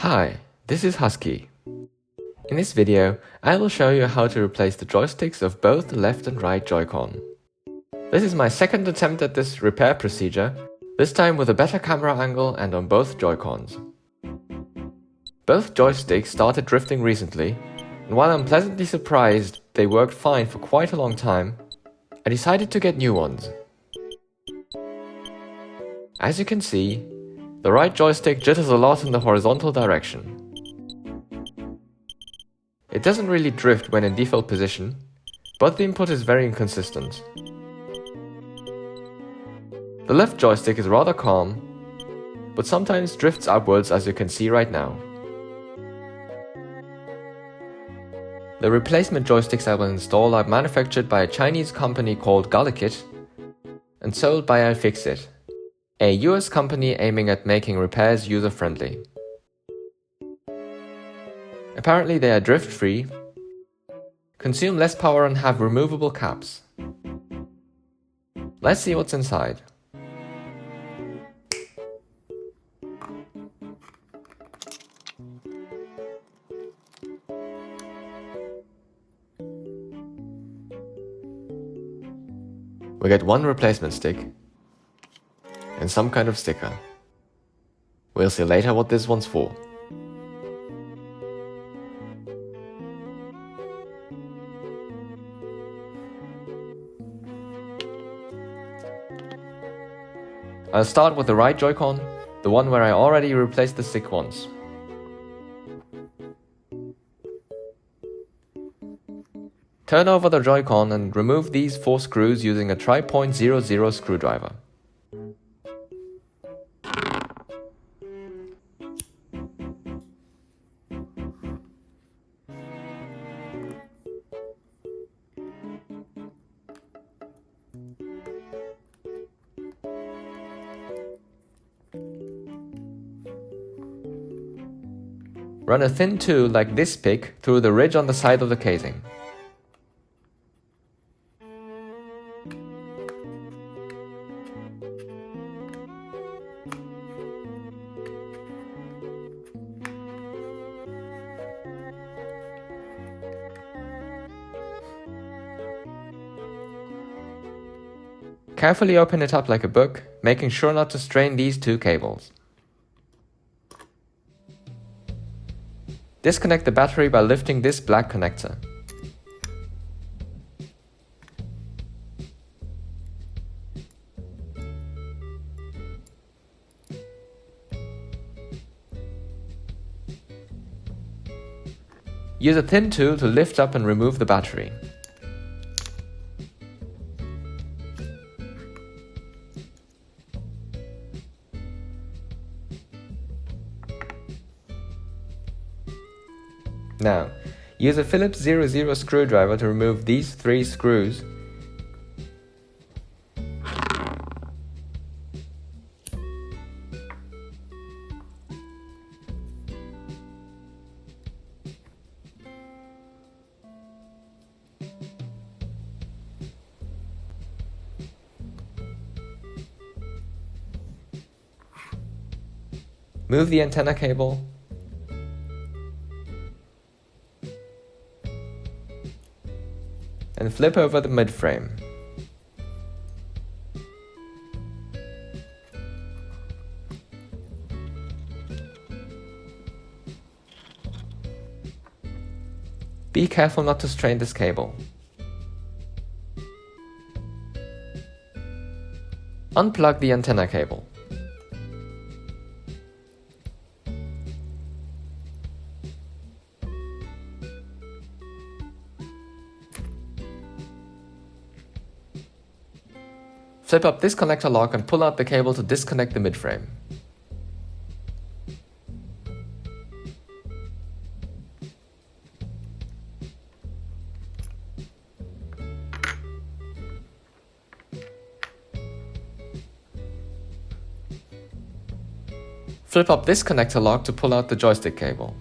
Hi, this is Husky. In this video, I will show you how to replace the joysticks of both the left and right Joy-Con. This is my second attempt at this repair procedure, this time with a better camera angle and on both Joy-Cons. Both joysticks started drifting recently, and while I'm pleasantly surprised they worked fine for quite a long time, I decided to get new ones. As you can see, the right joystick jitters a lot in the horizontal direction. It doesn't really drift when in default position, but the input is very inconsistent. The left joystick is rather calm, but sometimes drifts upwards as you can see right now. The replacement joysticks I will install are manufactured by a Chinese company called Galikit and sold by iFixit, a US company aiming at making repairs user-friendly. Apparently they are drift-free, consume less power and have removable caps. Let's see what's inside. We get one replacement stick and some kind of sticker. We'll see later what this one's for. I'll start with the right Joy-Con, the one where I already replaced the stick once. Turn over the Joy-Con and remove these 4 screws using a 3.00 screwdriver. Run a thin tool like this pick through the ridge on the side of the casing. Carefully open it up like a book, making sure not to strain these 2 cables. Disconnect the battery by lifting this black connector. Use a thin tool to lift up and remove the battery. Now, use a Phillips 00 screwdriver to remove these 3 screws . Move the antenna cable . And flip over the mid-frame. Be careful not to strain this cable. Unplug the antenna cable. Flip up this connector lock and pull out the cable to disconnect the midframe. Flip up this connector lock to pull out the joystick cable.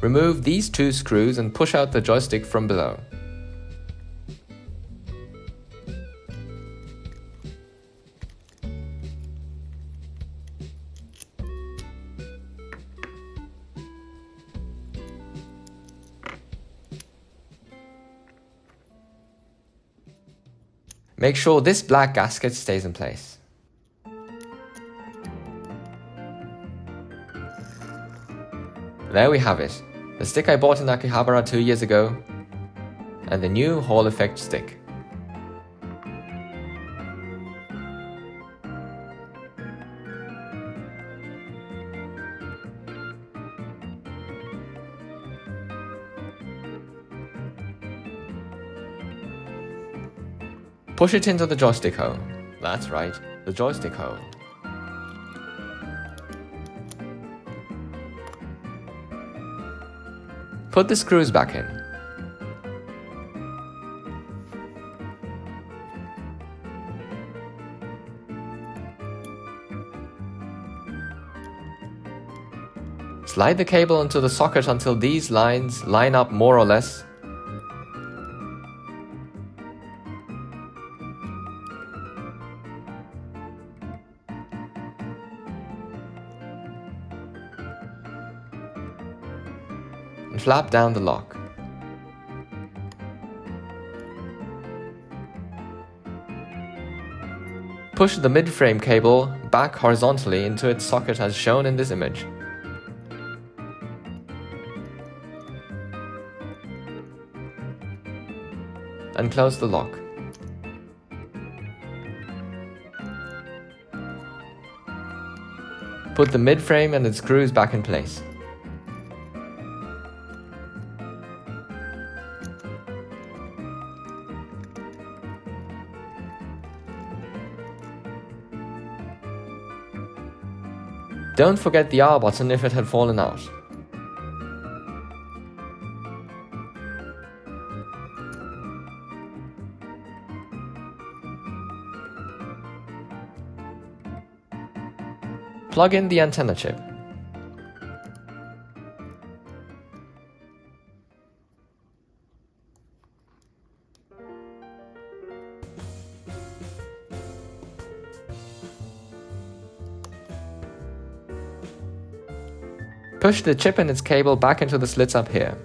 Remove these 2 screws and push out the joystick from below. Make sure this black gasket stays in place. There we have it, the stick I bought in Akihabara 2 years ago, and the new Hall Effect stick. Push it into the joystick hole. That's right, the joystick hole. Put the screws back in. Slide the cable into the socket until these lines line up more or less. And flap down the lock. Push the mid-frame cable back horizontally into its socket as shown in this image. And close the lock. Put the mid-frame and its screws back in place. Don't forget the R button if it had fallen out. Plug in the antenna chip. Push the chip and its cable back into the slits up here.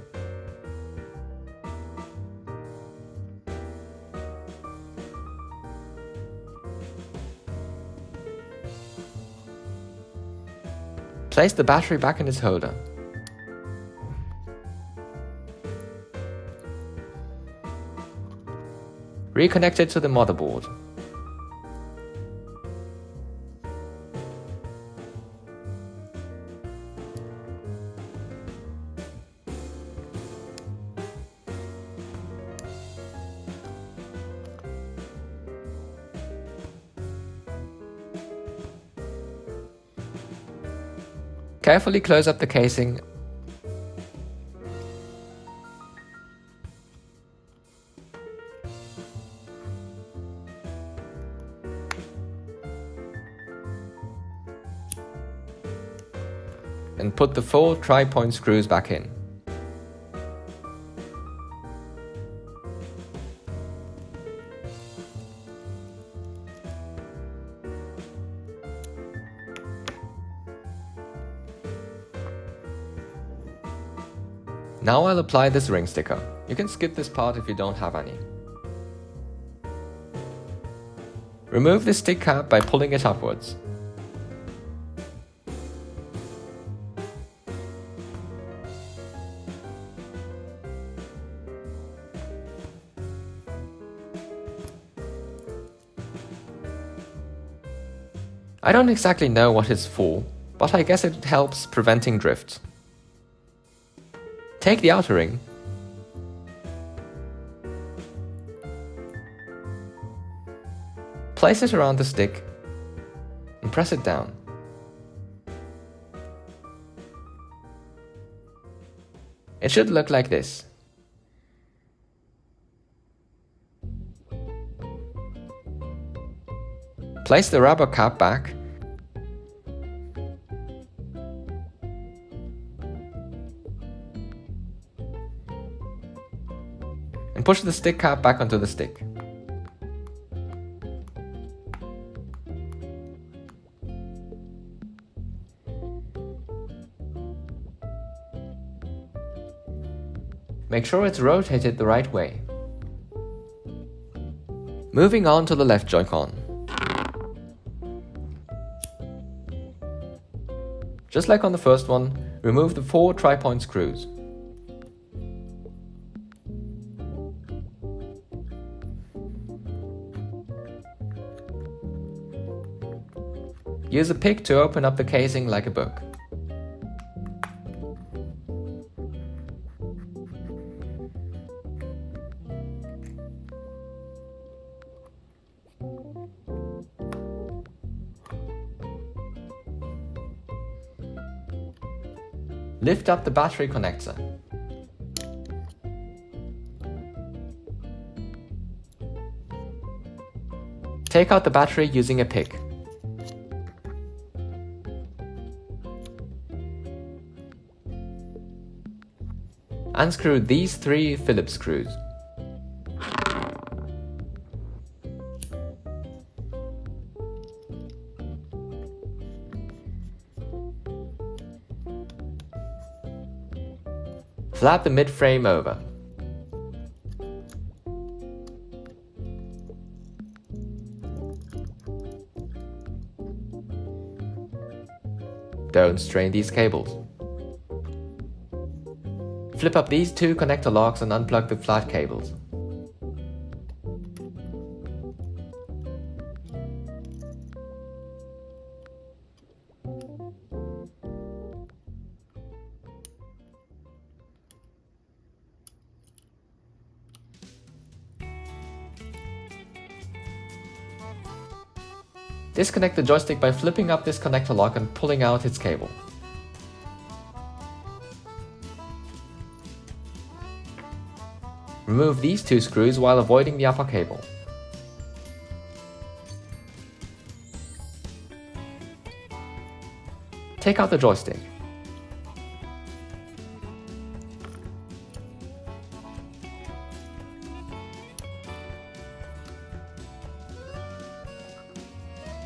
Place the battery back in its holder. Reconnect it to the motherboard. Carefully close up the casing and put the 4 tri-point screws back in. Now I'll apply this ring sticker. You can skip this part if you don't have any. Remove the stick cap by pulling it upwards. I don't exactly know what it's for, but I guess it helps preventing drift. Take the outer ring, place it around the stick, and press it down. It should look like this. Place the rubber cap back, and push the stick cap back onto the stick. Make sure it's rotated the right way. Moving on to the left Joy-Con. Just like on the first one, remove the 4 tri-point screws. Use a pick to open up the casing like a book. Lift up the battery connector. Take out the battery using a pick. Unscrew these 3 Phillips screws. Flap the mid-frame over. Don't strain these cables. Flip up these 2 connector locks and unplug the flat cables. Disconnect the joystick by flipping up this connector lock and pulling out its cable. Remove these 2 screws while avoiding the upper cable. Take out the joystick.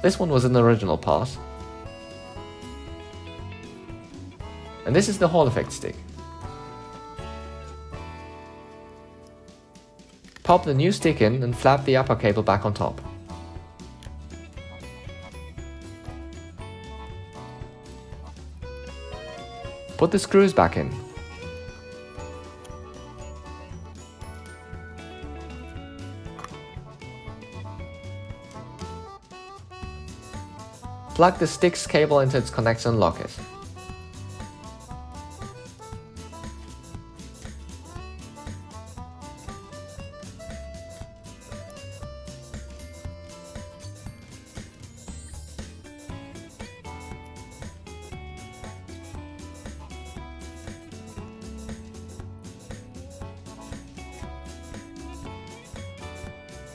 This one was an original part. And this is the Hall effect stick. Pop the new stick in and flap the upper cable back on top. Put the screws back in. Plug the stick's cable into its connector and lock it.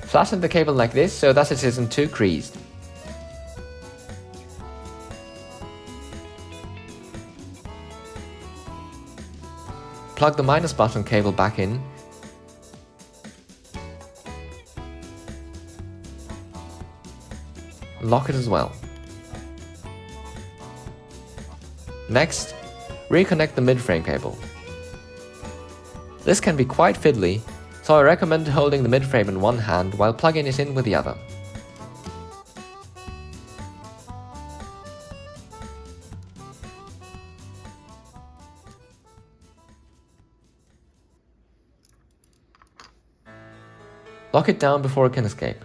Flatten the cable like this so that it isn't too creased. Plug the minus button cable back in. Lock it as well. Next, reconnect the mid-frame cable. This can be quite fiddly, so I recommend holding the mid-frame in one hand while plugging it in with the other. Lock it down before it can escape.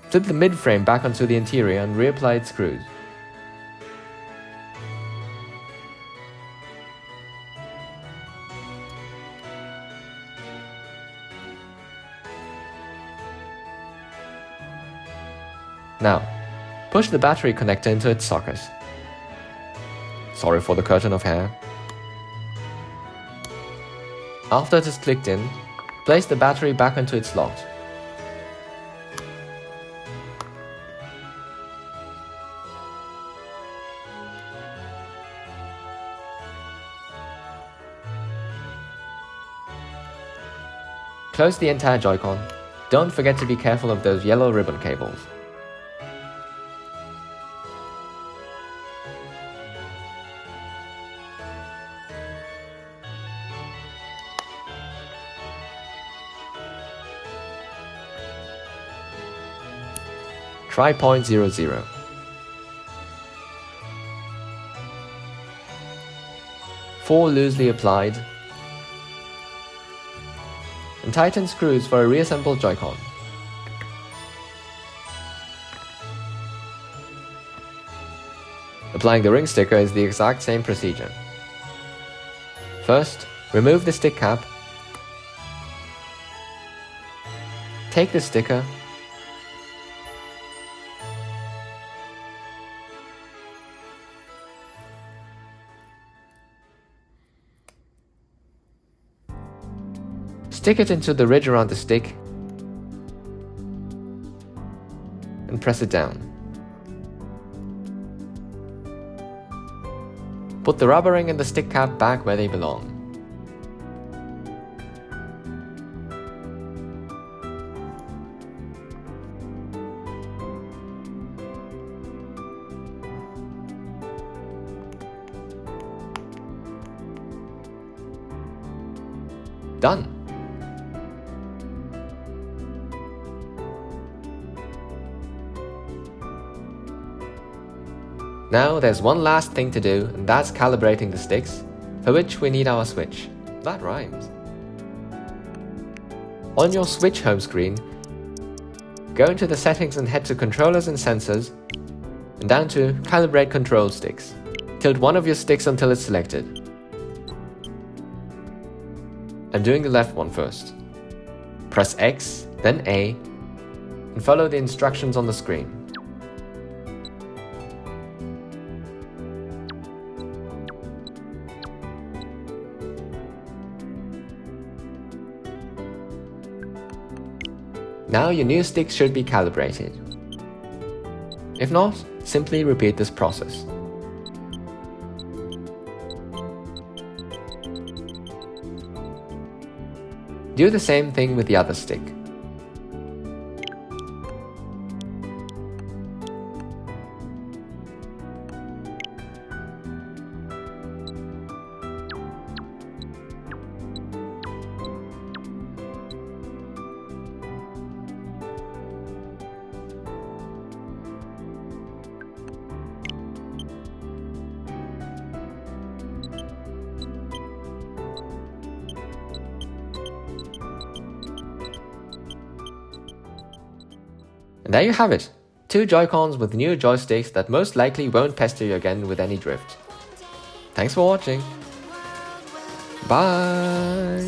Flip the mid-frame back onto the interior and reapply its screws. Now, push the battery connector into its socket. Sorry for the curtain of hair. After it is clicked in, place the battery back into its slot. Close the entire Joy-Con. Don't forget to be careful of those yellow ribbon cables. try 0.00. Four loosely applied, and tighten screws for a reassembled Joycon. Applying the ring sticker is the exact same procedure. First, remove the stick cap, take the sticker, stick it into the ridge around the stick and press it down. Put the rubber ring and the stick cap back where they belong. Done! Now there's one last thing to do, and that's calibrating the sticks, for which we need our switch. That rhymes. On your Switch home screen, go into the settings and head to Controllers and Sensors, and down to Calibrate Control Sticks. Tilt one of your sticks until it's selected. I'm doing the left one first. Press X, then A, and follow the instructions on the screen. Now your new stick should be calibrated. If not, simply repeat this process. Do the same thing with the other stick. And there you have it, 2 Joy-Cons with new joysticks that most likely won't pester you again with any drift. Thanks for watching. Bye!